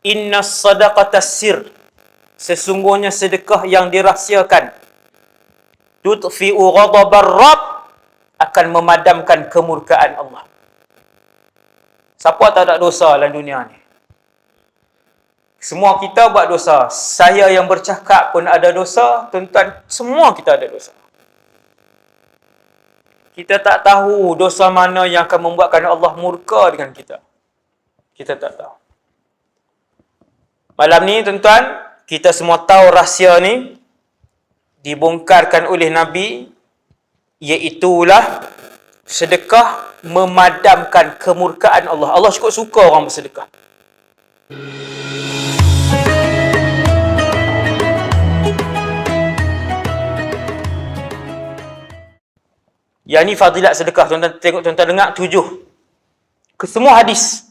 Inna sadaqata sir. Sesungguhnya sedekah yang dirahsiakan. Tudfi'u ghadabar Rabb. Akan memadamkan kemurkaan Allah. Siapa tak ada dosa dalam dunia ni? Semua kita buat dosa. Saya yang bercakap pun ada dosa. Tuan-tuan, semua kita ada dosa. Kita tak tahu dosa mana yang akan membuatkan Allah murka dengan kita. Kita tak tahu. Malam ni, tuan-tuan, kita semua tahu rahsia ni dibongkarkan oleh Nabi, iaitulah sedekah memadamkan kemurkaan Allah. Allah cukup suka orang bersedekah. Yang ni fadilat sedekah. Tuan-tuan tengok, tuan-tuan dengar 7. Kesemua hadis.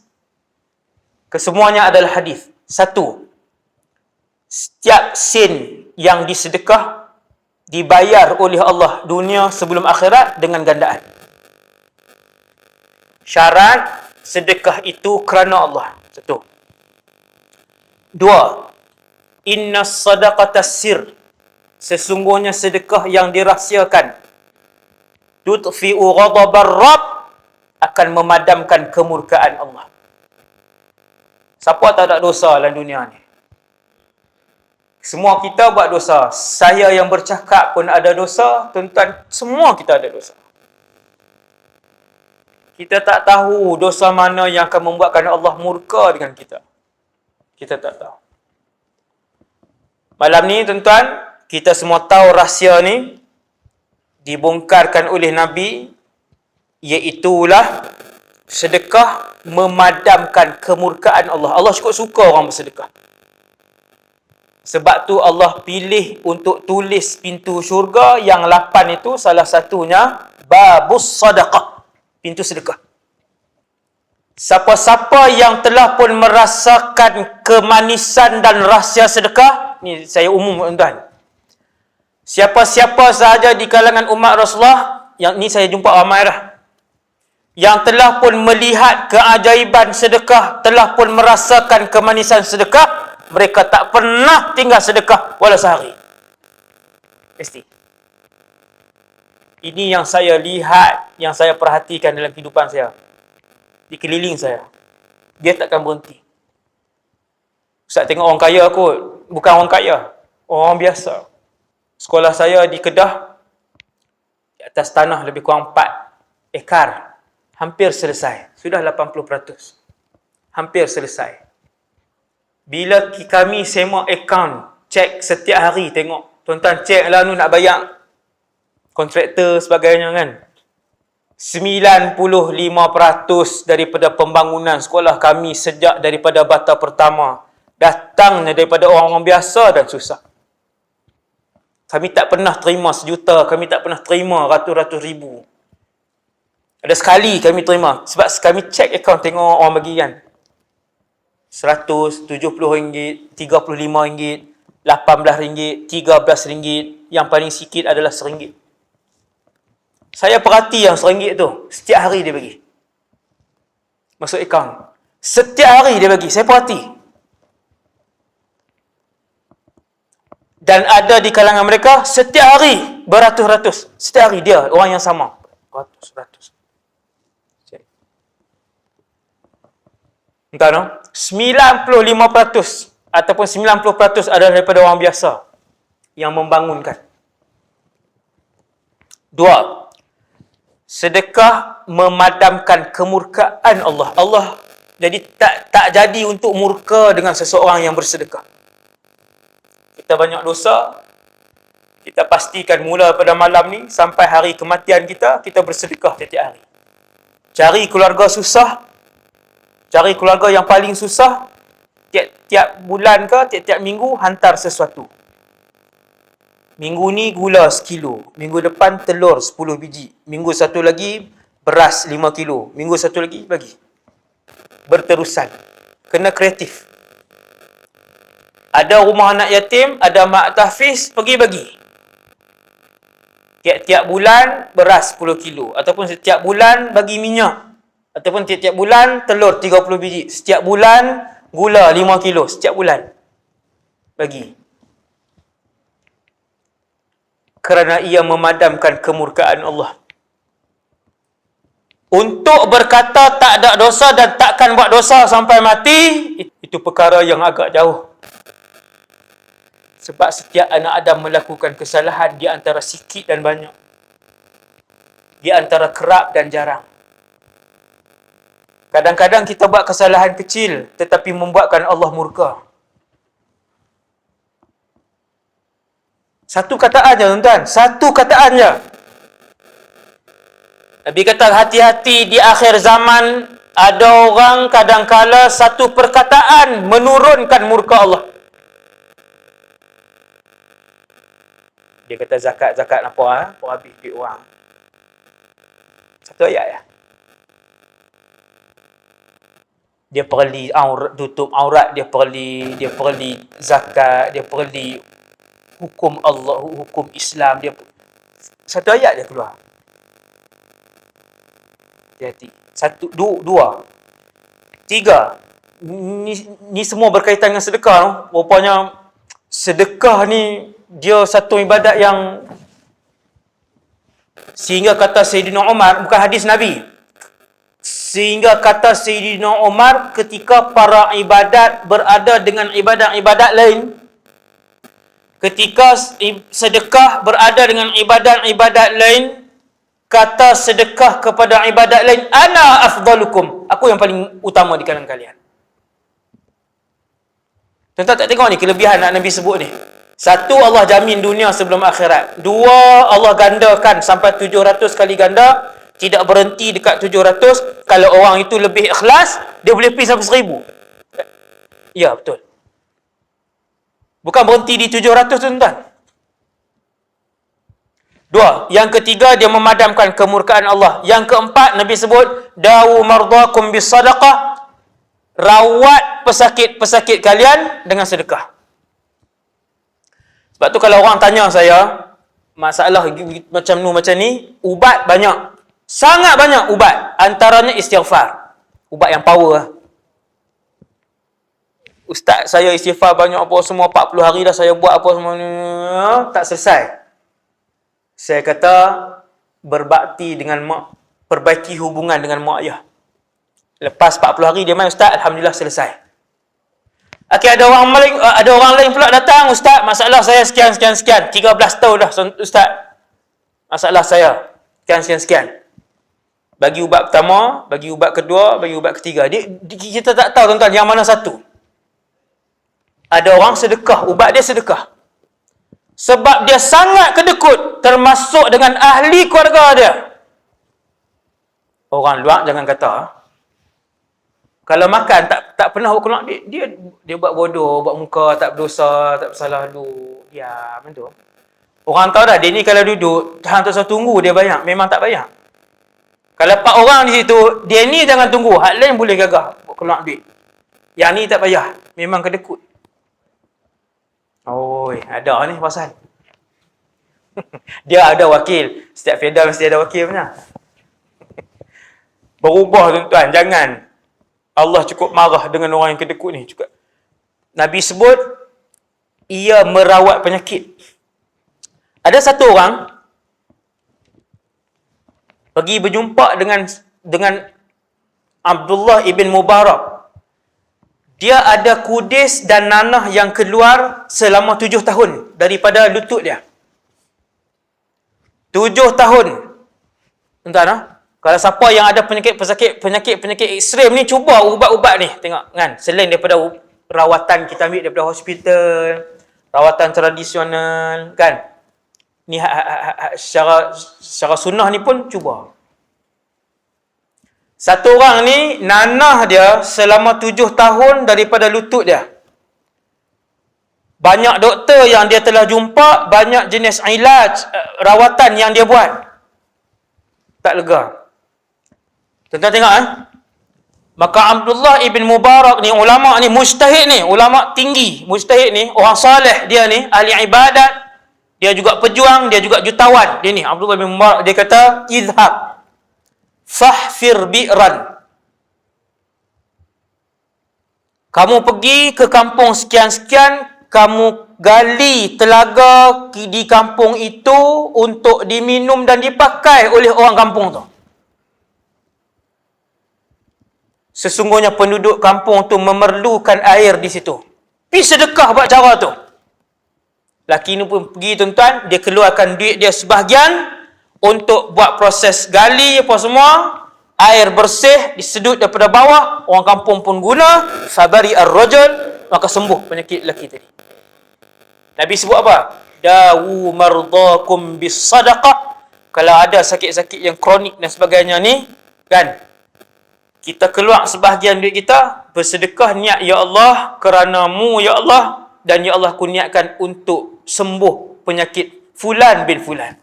Kesemuanya adalah hadis. 1. Setiap sen yang disedekah dibayar oleh Allah dunia sebelum akhirat dengan gandaan. Syarat sedekah itu kerana Allah. 1. 2. Inna sadaqata sir. Sesungguhnya sedekah yang dirahsiakan. Tudfi'u ghadabar Rabb. Akan memadamkan kemurkaan Allah. Siapa tak ada dosa dalam dunia ni? Semua kita buat dosa. Saya yang bercakap pun ada dosa. Tuan-tuan, semua kita ada dosa. Kita tak tahu dosa mana yang akan membuatkan Allah murka dengan kita. Kita tak tahu. Malam ni, tuan-tuan, kita semua tahu rahsia ni dibongkarkan oleh Nabi, iaitulah sedekah memadamkan kemurkaan Allah. Allah cukup suka orang bersedekah. Sebab tu Allah pilih untuk tulis pintu syurga yang 8 itu, salah satunya babus sadaqah, pintu sedekah. Siapa-siapa yang telah pun merasakan kemanisan dan rahsia sedekah, ni saya umum tuan-tuan. Siapa-siapa sahaja di kalangan umat Rasulullah, yang ni saya jumpa ramai dah, yang telah pun melihat keajaiban sedekah, telah pun merasakan kemanisan sedekah, mereka tak pernah tinggal sedekah walau sehari. Mesti. Ini yang saya lihat, yang saya perhatikan dalam kehidupan saya. Di keliling saya. Dia takkan berhenti. Ustaz tengok orang kaya kot. Bukan orang kaya. Orang biasa. Sekolah saya di Kedah, di atas tanah lebih kurang 4 ekar. Hampir selesai. Sudah 80%. Hampir selesai. Bila kami semak akaun, cek setiap hari tengok. Tuan-tuan cek lah nak bayar kontraktor sebagainya kan. 95% daripada pembangunan sekolah kami sejak daripada bata pertama datangnya daripada orang-orang biasa dan susah. Kami tak pernah terima 1 juta, kami tak pernah terima ratus-ratus ribu. Ada sekali kami terima, sebab kami cek akaun tengok orang bagi kan. RM100, RM70, RM35, RM18, RM13. Yang paling sikit adalah RM1. Saya perhati yang RM1 tu. Setiap hari dia bagi. Masuk akaun. Setiap hari dia bagi. Saya perhati. Dan ada di kalangan mereka, setiap hari beratus-ratus. Setiap hari dia, orang yang sama. Ratus-ratus. Entah no? 95% ataupun 90% adalah daripada orang biasa yang membangunkan. 2. Sedekah memadamkan kemurkaan Allah. Allah jadi tak jadi untuk murka dengan seseorang yang bersedekah. Kita banyak dosa, kita pastikan mula pada malam ni sampai hari kematian kita, kita bersedekah tiap-tiap hari. Cari keluarga susah, cari keluarga yang paling susah, tiap-tiap bulan ke, tiap-tiap minggu, hantar sesuatu. Minggu ni gula 1 kilo, minggu depan telur 10 biji, minggu satu lagi beras 5 kilo, minggu satu lagi bagi. Berterusan. Kena kreatif. Ada rumah anak yatim, ada mak tahfiz, pergi bagi. Tiap-tiap bulan beras 10 kilo, ataupun setiap bulan bagi minyak. Ataupun tiap-tiap bulan telur 30 biji. Setiap bulan Gula 5 kilo setiap bulan. Bagi. Kerana ia memadamkan kemurkaan Allah. Untuk berkata tak ada dosa dan takkan buat dosa sampai mati, itu perkara yang agak jauh. Sebab setiap anak Adam melakukan kesalahan di antara sikit dan banyak. Di antara kerap dan jarang. Kadang-kadang kita buat kesalahan kecil tetapi membuatkan Allah murka. Satu kataan je tuan-tuan. Satu kataan je. Nabi kata hati-hati di akhir zaman ada orang kadang-kala satu perkataan menurunkan murka Allah. Dia kata zakat apa apa habis duit orang. Satu ayat ya. Dia perli tutup aurat, dia perli zakat, dia perli hukum Allah, hukum Islam, dia satu ayat dia keluar. Hati-hati. Satu, dua, tiga. Ni semua berkaitan dengan sedekah. Rupanya sedekah ni dia satu ibadat yang sehingga kata Sayyidina Umar, bukan hadis Nabi. Sehingga kata Sayyidina Umar ketika para ibadat berada dengan ibadat-ibadat lain, ketika sedekah berada dengan ibadat-ibadat lain, kata sedekah kepada ibadat lain, ana afdalukum, aku yang paling utama di kalangan kalian. Tuan-tuan tak tengok ni kelebihan nak Nabi sebut ni. Satu, Allah jamin dunia sebelum akhirat. Dua, Allah gandakan sampai 700 kali ganda. Tidak berhenti dekat 700. Kalau orang itu lebih ikhlas, dia boleh pergi sampai 1000. Ya, betul. Bukan berhenti di 700 tuan-tuan. Dua. Yang ketiga, dia memadamkan kemurkaan Allah. Yang keempat, Nabi sebut, dawu mardakum bis sadaqah. Rawat pesakit-pesakit kalian dengan sedekah. Sebab tu kalau orang tanya saya, masalah macam ni, ubat banyak. Sangat banyak ubat. Antaranya istighfar. Ubat yang power lah. Ustaz, saya istighfar banyak apa semua, 40 hari dah saya buat apa semua, tak selesai. Saya kata, berbakti dengan mak, perbaiki hubungan dengan mak ayah. Lepas 40 hari dia main, Ustaz, Alhamdulillah selesai. Okey, ada orang lain pula datang, Ustaz, masalah saya sekian. 13 tahun dah, Ustaz. Masalah saya, sekian. Bagi ubat pertama, bagi ubat kedua, bagi ubat ketiga. Kita tak tahu tuan-tuan yang mana satu. Ada orang sedekah, ubat dia sedekah. Sebab dia sangat kedekut, termasuk dengan ahli keluarga dia. Orang luar jangan kata. Kalau makan tak pernah keluar dia buat bodoh, buat muka tak berdosa, tak bersalah dulu. Diam tu. Orang tahu dah dia ni kalau duduk, hang tak usah tunggu dia banyak, memang tak banyak. Kalau 4 orang di situ, dia ni jangan tunggu, hak lain boleh gagah buat keluar duit. Yang ni tak payah, memang kedekut. Oi, ada ni pasal. Dia ada wakil. Setiap feda mesti ada wakil punya. Berubah tuan-tuan, jangan. Allah cukup marah dengan orang yang kedekut ni juga. Nabi sebut ia merawat penyakit. Ada satu orang pergi berjumpa dengan Abdullah ibn Mubarak. Dia ada kudis dan nanah yang keluar selama 7 tahun daripada lutut dia. 7 tahun. Tuan-tuan, kalau siapa yang ada penyakit ekstrem ni, cuba ubat-ubat ni. Tengok kan, selain daripada rawatan kita ambil daripada hospital, rawatan tradisional kan. Ni secara sunnah ni pun cuba. Satu orang ni, nanah dia selama 7 tahun daripada lutut dia. Banyak doktor yang dia telah jumpa, banyak jenis ilaj, rawatan yang dia buat. Tak lega. Tuan-tuan tengok Maka Abdullah ibn Mubarak ni, ulama ni, mujtahid ni, ulama tinggi, mujtahid ni, orang saleh dia ni, ahli ibadat, dia juga pejuang, dia juga jutawan. Dia ni, Abdullah ibn Mubarak, dia kata, idhab fahfir bi'ran. Kamu pergi ke kampung sekian-sekian, kamu gali telaga di kampung itu untuk diminum dan dipakai oleh orang kampung tu. Sesungguhnya penduduk kampung tu memerlukan air di situ. Pergi sedekah buat cara tu. Laki ni pun pergi tuan-tuan, dia keluarkan duit dia sebahagian untuk buat proses gali apa semua, air bersih disedut daripada bawah, orang kampung pun guna, fabari ar-rajul, maka sembuh penyakit lelaki tadi. Nabi sebut apa? Dawu mardakum bis sadaqah. Kalau ada sakit-sakit yang kronik dan sebagainya ni, kan, kita keluar sebahagian duit kita, bersedekah niat, ya Allah, kerana-Mu ya Allah, dan ya Allah, ku niatkan untuk sembuh penyakit fulan bin fulan.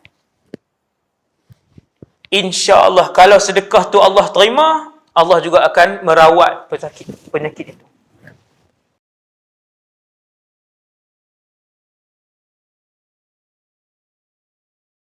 InsyaAllah kalau sedekah tu Allah terima, Allah juga akan merawat penyakit itu.